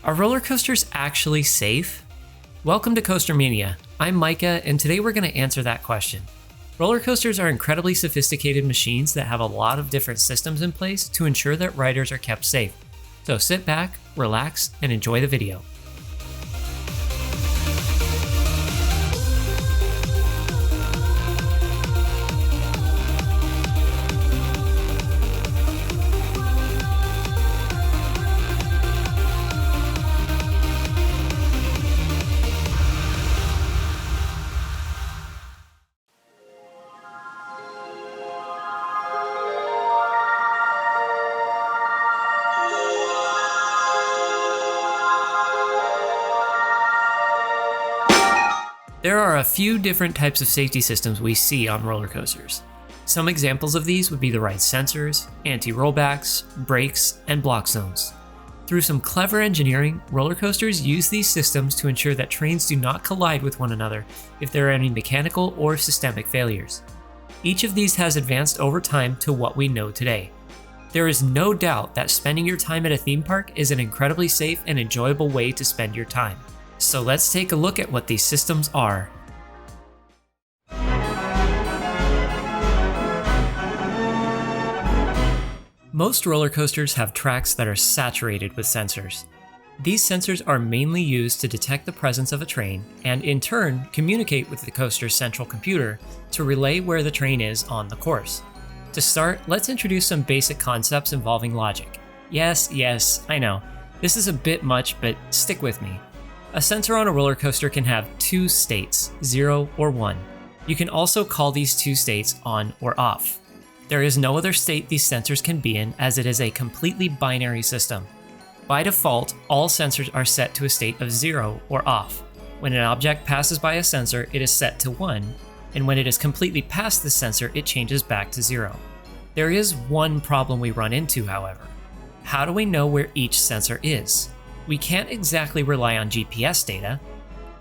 Are roller coasters actually safe? Welcome to Coaster Mania. I'm Micah, and today we're going to answer that question. Roller coasters are incredibly sophisticated machines that have a lot of different systems in place to ensure that riders are kept safe. So sit back, relax, and enjoy the video. There are a few different types of safety systems we see on roller coasters. Some examples of these would be the ride sensors, anti-rollbacks, brakes, and block zones. Through some clever engineering, roller coasters use these systems to ensure that trains do not collide with one another if there are any mechanical or systemic failures. Each of these has advanced over time to what we know today. There is no doubt that spending your time at a theme park is an incredibly safe and enjoyable way to spend your time. So let's take a look at what these systems are. Most roller coasters have tracks that are saturated with sensors. These sensors are mainly used to detect the presence of a train and in turn communicate with the coaster's central computer to relay where the train is on the course. To start, let's introduce some basic concepts involving logic. Yes, I know. This is a bit much, but stick with me. A sensor on a roller coaster can have two states, 0 or 1. You can also call these two states on or off. There is no other state these sensors can be in, as it is a completely binary system. By default, all sensors are set to a state of 0 or off. When an object passes by a sensor, it is set to 1, and when it is completely past the sensor, it changes back to 0. There is one problem we run into, however. How do we know where each sensor is? We can't exactly rely on GPS data.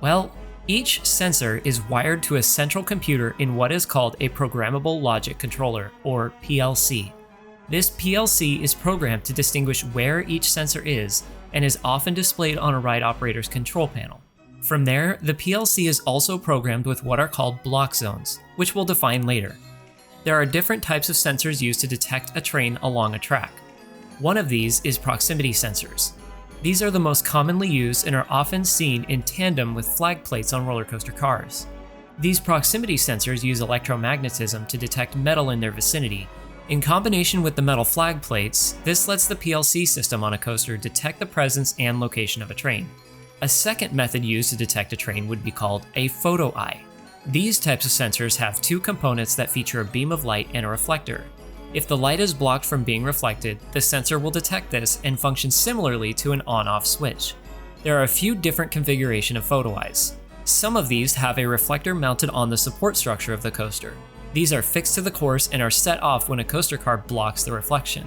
Well, each sensor is wired to a central computer in what is called a programmable logic controller, or PLC. This PLC is programmed to distinguish where each sensor is and is often displayed on a ride operator's control panel. From there, the PLC is also programmed with what are called block zones, which we'll define later. There are different types of sensors used to detect a train along a track. One of these is proximity sensors. These are the most commonly used and are often seen in tandem with flag plates on roller coaster cars. These proximity sensors use electromagnetism to detect metal in their vicinity. In combination with the metal flag plates, this lets the PLC system on a coaster detect the presence and location of a train. A second method used to detect a train would be called a photo eye. These types of sensors have two components that feature a beam of light and a reflector. If the light is blocked from being reflected, the sensor will detect this and function similarly to an on-off switch. There are a few different configurations of photo eyes. Some of these have a reflector mounted on the support structure of the coaster. These are fixed to the course and are set off when a coaster car blocks the reflection.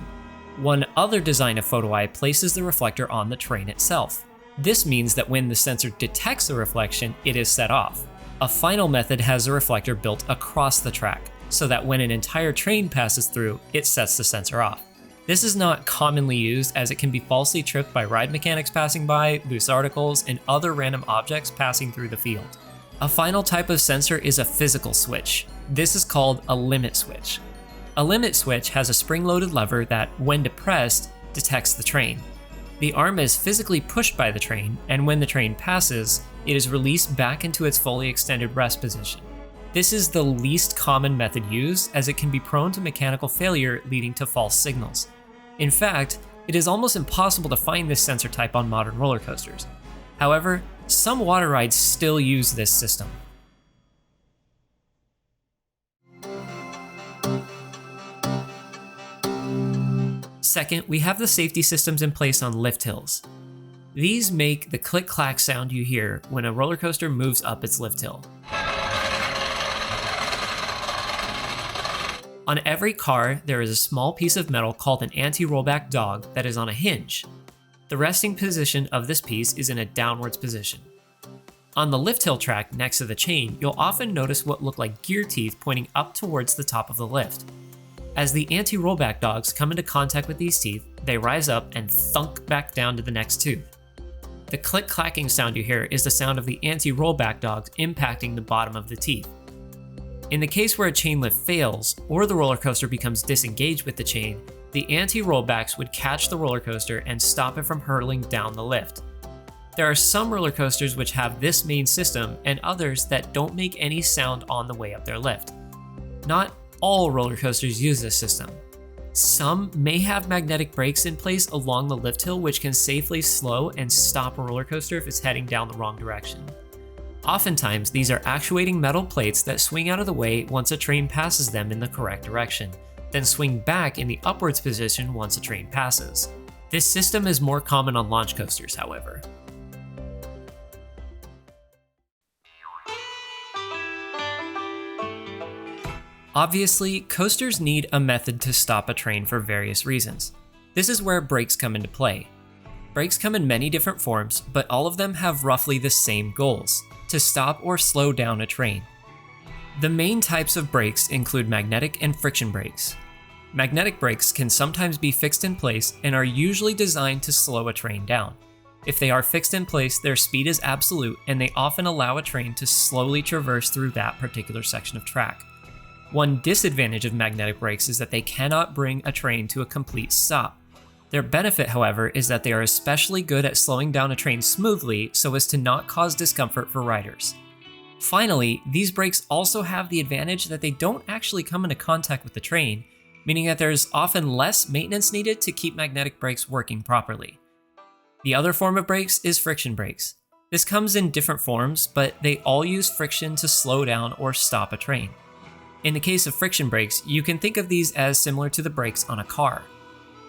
One other design of photo eye places the reflector on the train itself. This means that when the sensor detects the reflection, it is set off. A final method has a reflector built across the track, so that when an entire train passes through, it sets the sensor off. This is not commonly used as it can be falsely tripped by ride mechanics passing by, loose articles, and other random objects passing through the field. A final type of sensor is a physical switch. This is called a limit switch. A limit switch has a spring-loaded lever that, when depressed, detects the train. The arm is physically pushed by the train, and when the train passes, it is released back into its fully extended rest position. This is the least common method used, as it can be prone to mechanical failure leading to false signals. In fact, it is almost impossible to find this sensor type on modern roller coasters. However, some water rides still use this system. Second, we have the safety systems in place on lift hills. These make the click-clack sound you hear when a roller coaster moves up its lift hill. On every car, there is a small piece of metal called an anti-rollback dog that is on a hinge. The resting position of this piece is in a downwards position. On the lift hill track next to the chain, you'll often notice what look like gear teeth pointing up towards the top of the lift. As the anti-rollback dogs come into contact with these teeth, they rise up and thunk back down to the next tube. The click-clacking sound you hear is the sound of the anti-rollback dogs impacting the bottom of the teeth. In the case where a chain lift fails, or the roller coaster becomes disengaged with the chain, the anti-rollbacks would catch the roller coaster and stop it from hurtling down the lift. There are some roller coasters which have this main system, and others that don't make any sound on the way up their lift. Not all roller coasters use this system. Some may have magnetic brakes in place along the lift hill which can safely slow and stop a roller coaster if it's heading down the wrong direction. Oftentimes, these are actuating metal plates that swing out of the way once a train passes them in the correct direction, then swing back in the upwards position once a train passes. This system is more common on launch coasters, however. Obviously, coasters need a method to stop a train for various reasons. This is where brakes come into play. Brakes come in many different forms, but all of them have roughly the same goals: to stop or slow down a train. The main types of brakes include magnetic and friction brakes. Magnetic brakes can sometimes be fixed in place and are usually designed to slow a train down. If they are fixed in place, their speed is absolute and they often allow a train to slowly traverse through that particular section of track. One disadvantage of magnetic brakes is that they cannot bring a train to a complete stop. Their benefit, however, is that they are especially good at slowing down a train smoothly so as to not cause discomfort for riders. Finally, these brakes also have the advantage that they don't actually come into contact with the train, meaning that there's often less maintenance needed to keep magnetic brakes working properly. The other form of brakes is friction brakes. This comes in different forms, but they all use friction to slow down or stop a train. In the case of friction brakes, you can think of these as similar to the brakes on a car.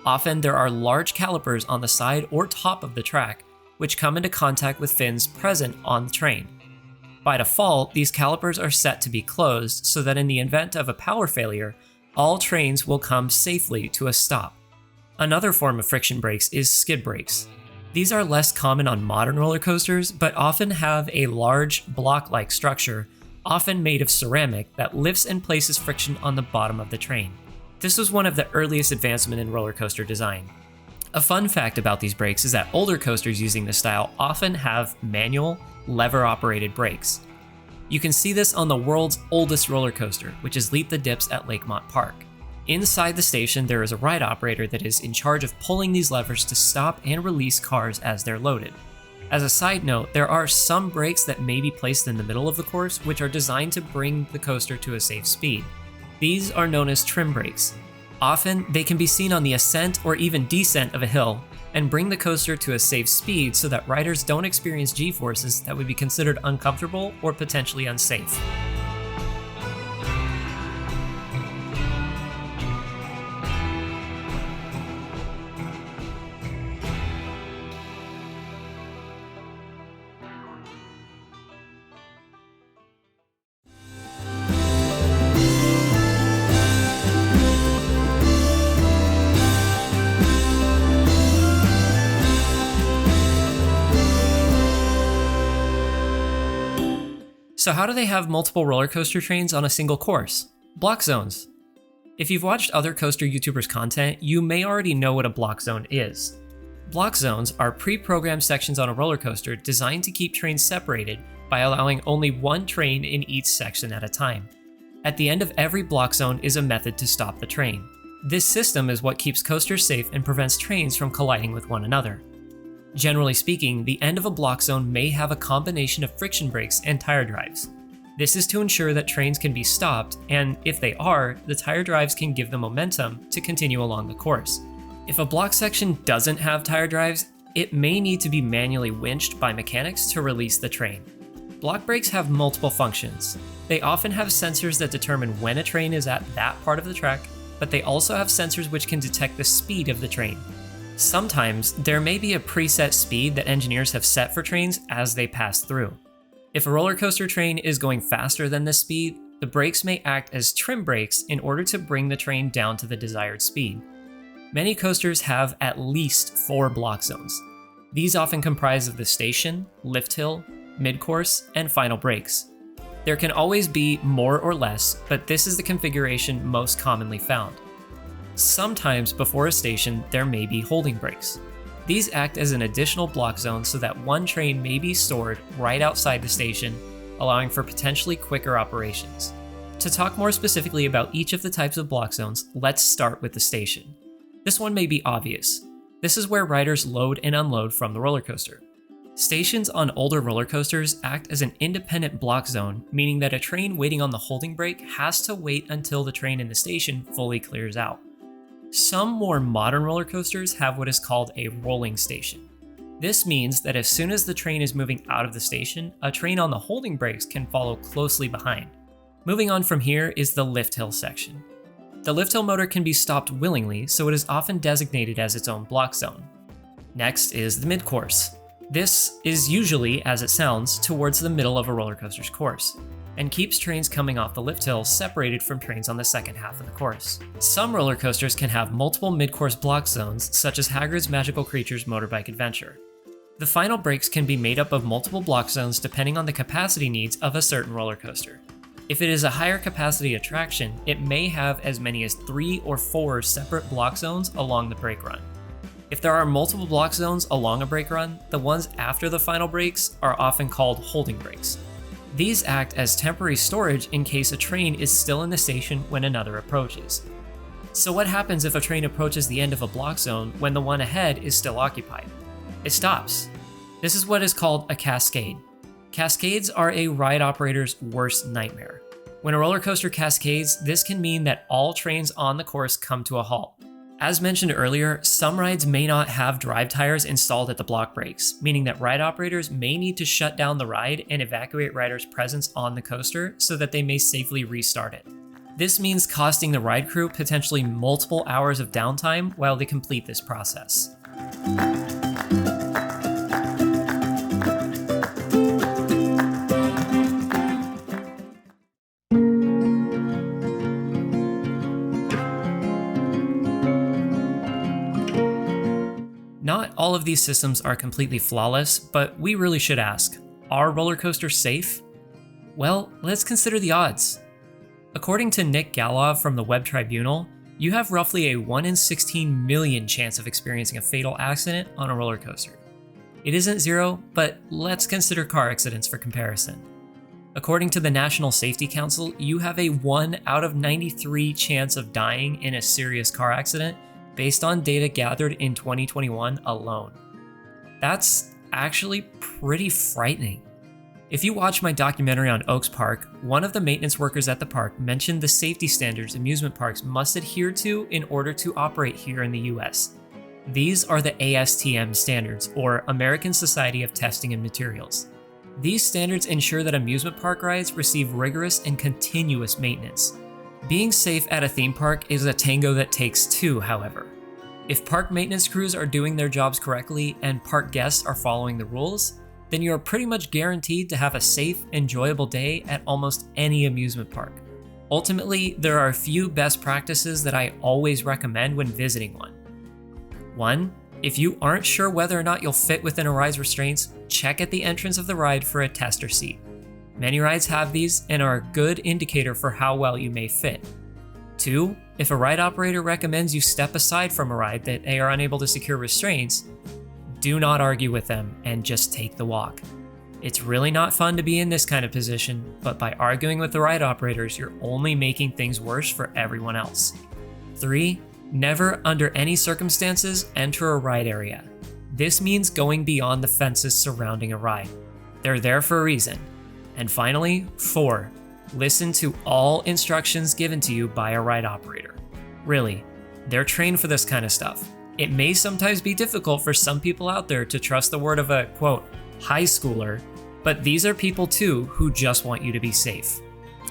Often there are large calipers on the side or top of the track, which come into contact with fins present on the train. By default, these calipers are set to be closed so that in the event of a power failure, all trains will come safely to a stop. Another form of friction brakes is skid brakes. These are less common on modern roller coasters, but often have a large block-like structure, often made of ceramic, that lifts and places friction on the bottom of the train. This was one of the earliest advancements in roller coaster design. A fun fact about these brakes is that older coasters using this style often have manual, lever-operated brakes. You can see this on the world's oldest roller coaster, which is Leap the Dips at Lakemont Park. Inside the station, there is a ride operator that is in charge of pulling these levers to stop and release cars as they're loaded. As a side note, there are some brakes that may be placed in the middle of the course which are designed to bring the coaster to a safe speed. These are known as trim brakes. Often, they can be seen on the ascent or even descent of a hill and bring the coaster to a safe speed so that riders don't experience G-forces that would be considered uncomfortable or potentially unsafe. So how do they have multiple roller coaster trains on a single course? Block zones. If you've watched other coaster YouTubers' content, you may already know what a block zone is. Block zones are pre-programmed sections on a roller coaster designed to keep trains separated by allowing only one train in each section at a time. At the end of every block zone is a method to stop the train. This system is what keeps coasters safe and prevents trains from colliding with one another. Generally speaking, the end of a block zone may have a combination of friction brakes and tire drives. This is to ensure that trains can be stopped, and if they are, the tire drives can give them momentum to continue along the course. If a block section doesn't have tire drives, it may need to be manually winched by mechanics to release the train. Block brakes have multiple functions. They often have sensors that determine when a train is at that part of the track, but they also have sensors which can detect the speed of the train. Sometimes, there may be a preset speed that engineers have set for trains as they pass through. If a roller coaster train is going faster than this speed, the brakes may act as trim brakes in order to bring the train down to the desired speed. Many coasters have at least 4 block zones. These often comprise of the station, lift hill, mid-course, and final brakes. There can always be more or less, but this is the configuration most commonly found. Sometimes before a station, there may be holding brakes. These act as an additional block zone so that one train may be stored right outside the station, allowing for potentially quicker operations. To talk more specifically about each of the types of block zones, let's start with the station. This one may be obvious. This is where riders load and unload from the roller coaster. Stations on older roller coasters act as an independent block zone, meaning that a train waiting on the holding brake has to wait until the train in the station fully clears out. Some more modern roller coasters have what is called a rolling station. This means that as soon as the train is moving out of the station, a train on the holding brakes can follow closely behind. Moving on from here is the lift hill section. The lift hill motor can be stopped willingly, so it is often designated as its own block zone. Next is the mid-course. This is usually, as it sounds, towards the middle of a roller coaster's course, and keeps trains coming off the lift hill separated from trains on the second half of the course. Some roller coasters can have multiple mid-course block zones, such as Hagrid's Magical Creatures Motorbike Adventure. The final brakes can be made up of multiple block zones depending on the capacity needs of a certain roller coaster. If it is a higher capacity attraction, it may have as many as 3 or 4 separate block zones along the brake run. If there are multiple block zones along a brake run, the ones after the final brakes are often called holding brakes. These act as temporary storage in case a train is still in the station when another approaches. So what happens if a train approaches the end of a block zone when the one ahead is still occupied? It stops. This is what is called a cascade. Cascades are a ride operator's worst nightmare. When a roller coaster cascades, this can mean that all trains on the course come to a halt. As mentioned earlier, some rides may not have drive tires installed at the block brakes, meaning that ride operators may need to shut down the ride and evacuate riders' presence on the coaster so that they may safely restart it. This means costing the ride crew potentially multiple hours of downtime while they complete this process. Not all of these systems are completely flawless, but we really should ask, are roller coasters safe? Well, let's consider the odds. According to Nick Galov from the Web Tribunal, you have roughly a 1 in 16 million chance of experiencing a fatal accident on a roller coaster. It isn't zero, but let's consider car accidents for comparison. According to the National Safety Council, you have a 1 out of 93 chance of dying in a serious car accident based on data gathered in 2021 alone. That's actually pretty frightening. If you watch my documentary on Oaks Park, one of the maintenance workers at the park mentioned the safety standards amusement parks must adhere to in order to operate here in the US. These are the ASTM standards, or American Society of Testing and Materials. These standards ensure that amusement park rides receive rigorous and continuous maintenance. Being safe at a theme park is a tango that takes two, however. If park maintenance crews are doing their jobs correctly and park guests are following the rules, then you are pretty much guaranteed to have a safe, enjoyable day at almost any amusement park. Ultimately, there are a few best practices that I always recommend when visiting one. 1. If you aren't sure whether or not you'll fit within a ride's restraints, check at the entrance of the ride for a tester seat. Many rides have these and are a good indicator for how well you may fit. 2. If a ride operator recommends you step aside from a ride that they are unable to secure restraints, do not argue with them and just take the walk. It's really not fun to be in this kind of position, but by arguing with the ride operators, you're only making things worse for everyone else. 3. Never, under any circumstances, enter a ride area. This means going beyond the fences surrounding a ride. They're there for a reason. And finally, 4. Listen to all instructions given to you by a ride operator. Really, they're trained for this kind of stuff. It may sometimes be difficult for some people out there to trust the word of a, quote, high schooler, but these are people too who just want you to be safe.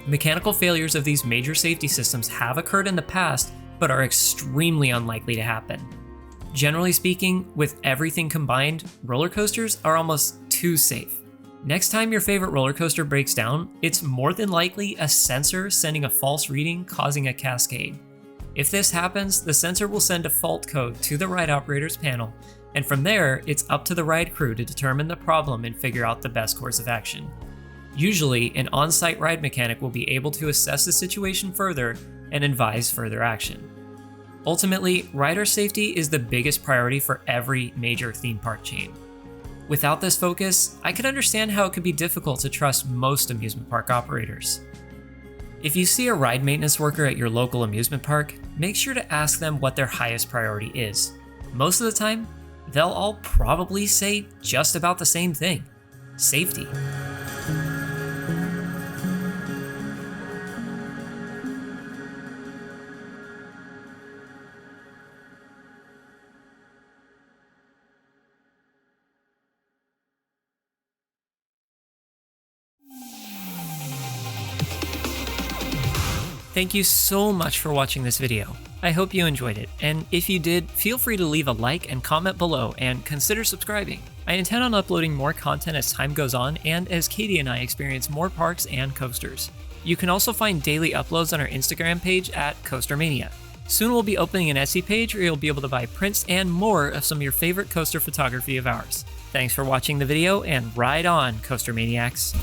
Mechanical failures of these major safety systems have occurred in the past, but are extremely unlikely to happen. Generally speaking, with everything combined, roller coasters are almost too safe. Next time your favorite roller coaster breaks down, it's more than likely a sensor sending a false reading causing a cascade. If this happens, the sensor will send a fault code to the ride operator's panel, and from there, it's up to the ride crew to determine the problem and figure out the best course of action. Usually, an on-site ride mechanic will be able to assess the situation further and advise further action. Ultimately, rider safety is the biggest priority for every major theme park chain. Without this focus, I could understand how it could be difficult to trust most amusement park operators. If you see a ride maintenance worker at your local amusement park, make sure to ask them what their highest priority is. Most of the time, they'll all probably say just about the same thing: safety. Thank you so much for watching this video. I hope you enjoyed it, and if you did, feel free to leave a like and comment below, and consider subscribing. I intend on uploading more content as time goes on and as Katie and I experience more parks and coasters. You can also find daily uploads on our Instagram page at Coaster Mania. Soon we'll be opening an Etsy page where you'll be able to buy prints and more of some of your favorite coaster photography of ours. Thanks for watching the video, and ride on, Coaster Maniacs!